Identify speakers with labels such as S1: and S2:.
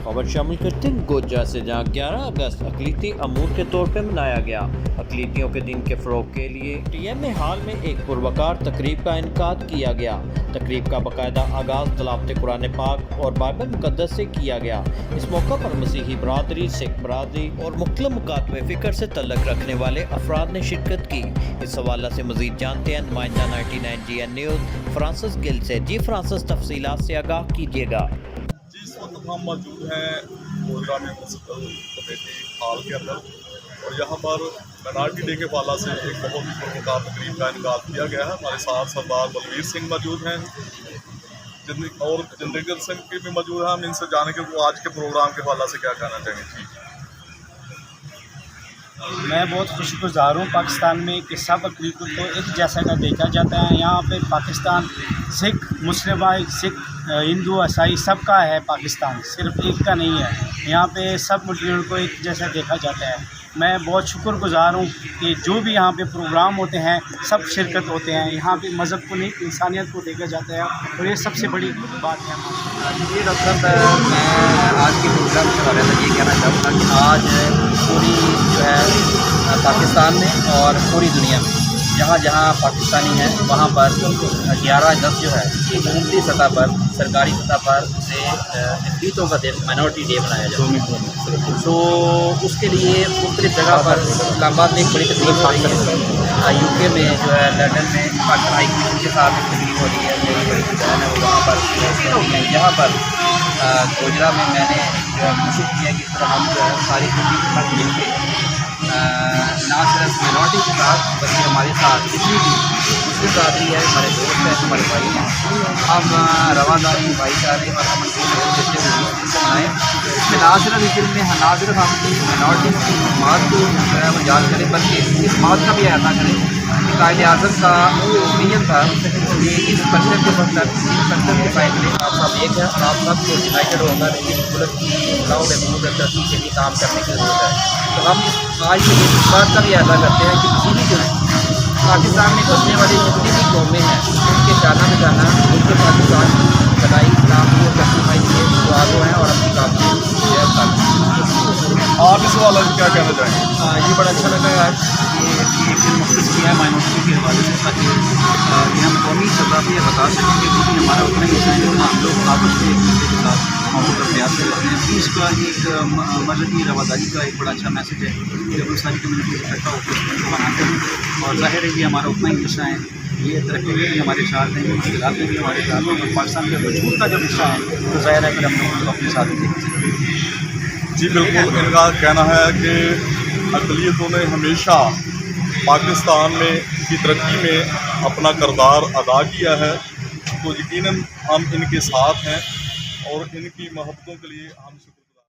S1: खबर शामिल करते हैं गोजा से, जहां 11 अगस्त अक़लीती अमूर के तौर पर मनाया गया। अक़लीतियों के दिन के फ़रोग़ के लिए टीएम में हाल में एक पुरवकार तकरीब का इनेकाद किया गया। तकरीब का बाकायदा आगाज़ तलावत कुरान पाक और बाइबल मुक़द्दस से किया गया। इस मौका पर मसीही बरादरी, सिख बरादरी और मुख्तलिफ मुकातबे फ़िक्र से तल्लुक़ रखने वाले अफराद ने शिरकत की। इस हवाले से मज़ीद जानते हैं नुमाइंदा 99 GN न्यूज़ फ्रांसिस गिल से। जी फ्रांसिस, तफसीलात से आगाह कीजिएगा।
S2: जी, इस वक्त हम मौजूद हैं गोजरा में म्यूनसिपल कमेटी हॉल के अंदर, और यहाँ पर माइनॉरिटी डे के हवाला से एक बहुत ही पुरवकार तकरीब का इनेकाद किया गया है। हमारे साथ सरदार बलवीर सिंह मौजूद हैं और जनरेटर सिंह की भी मौजूद हैं। हम इनसे जाने के वो आज के प्रोग्राम के हवाला से क्या कहना चाहेंगे। जी,
S3: मैं बहुत खुशगुजार हूँ पाकिस्तान में कि सब अक़लीतों को एक जैसा का देखा जाता है। यहाँ पे पाकिस्तान सिख, मुस्लिम, सिख, हिंदू, ईसाई सबका है। पाकिस्तान सिर्फ एक का नहीं है। यहाँ पे सब मुस्लिमों को एक जैसा देखा जाता है। मैं बहुत शुक्रगुजार हूँ कि जो भी यहाँ पे प्रोग्राम होते हैं सब शिरकत होते हैं। यहाँ पे मज़हब को नहीं, इंसानियत को देखा जाता है, और ये सबसे बड़ी बात है।
S4: जी डॉक्टर साहब, मैं आज के प्रोग्राम के बारे में ये कहना चाहूँगा कि आज पूरी जो है पाकिस्तान में और पूरी दुनिया में जहाँ जहाँ पाकिस्तानी हैं वहाँ पर 11 अगस्त जो है हुकूमती सतह पर, सरकारी सतह पर से अक़लीतों का दिन, माइनॉरिटी डे मनाया जाता है। तो उसके लिए मुख्तलिफ जगह पर इस्लामाबाद में एक बड़ी तकलीफ हो रही है, UK में जो है लंदन में पाकिस्तान हाई कमीशन के साथ एक तकलीफ हो रही है। मेरी बड़ी बहन है वो वहाँ पर। यहाँ पर गोजरा में मैंने जो है कोशिश की है कि इस तरह हम जो है सारी दुनिया के साथ मिल के ना सिर्फ माइनॉरिटी के साथ बल्कि हमारे साथ जितनी भी मुस्लिम बरादरी है, हमारे दोस्त हैं, हमारे भाई हैं, हम रवादारी, भाईचारे और अमन को देते हुए इसे मनाएँ। इसमें ना सिर्फ इस दिन में ना सिर्फ हम अपनी माइनॉरिटी की बात को जो है वो याद करें, बल्कि इस बात का भी अहता करें कि कायदे आज़म का ओपिनियन था कि इस कल्चर के मतलब इस कल्चर के फायदे आप सब एक है, आप सब को यूनाइटेड होकर इस मुल्क की इस्लाह महमूद तरक्की के लिए काम करने की ज़रूरत है। तो हम आज के दिन इस बात का भी अहता करते हैं कि किसी भी जो है पाकिस्तान में बसने वाली जितनी भी कौमें हैं उनके जाना बचाना, उनके पाकिस्तान की कलाई इस्लाम को जस्टिफाई किए दुआओं हैं और अपनी काम
S2: आप इस हवाले से क्या कहना चाहेंगे।
S3: ये बड़ा अच्छा लगा आज कि एक दिन मुख्तस किया है माइनॉरिटी के हवाले से, ताकि हम कौमी सतह पर यह बता सकें कि वो भी हमारा उतना ही है जो हम लोग आपस में एक दूसरे के साथ मोहब्बत और प्यार से रहते हैं। इसका एक मजहबी रवादारी का एक बड़ा अच्छा मैसेज है कि हम सारी कम्युनिटी इकट्ठा होकर उसको मनाते हैं, और ज़ाहिर है कि हमारा उतना ही हिस्सा है। ये तरक्की में भी हमारे साथ हैं, मुश्किलात में भी हमारे साथ हैं, और पाकिस्तान के वजूद का जो हिस्सा है तो ज़ाहिर है कि हम लोग उसको अपने साथ देख सकते हैं।
S2: जी बिल्कुल, इनका कहना है कि अक़लियतों ने हमेशा पाकिस्तान में की तरक्की में अपना किरदार अदा किया है, तो यकीनन हम इनके साथ हैं और इनकी मोहब्बतों के लिए हम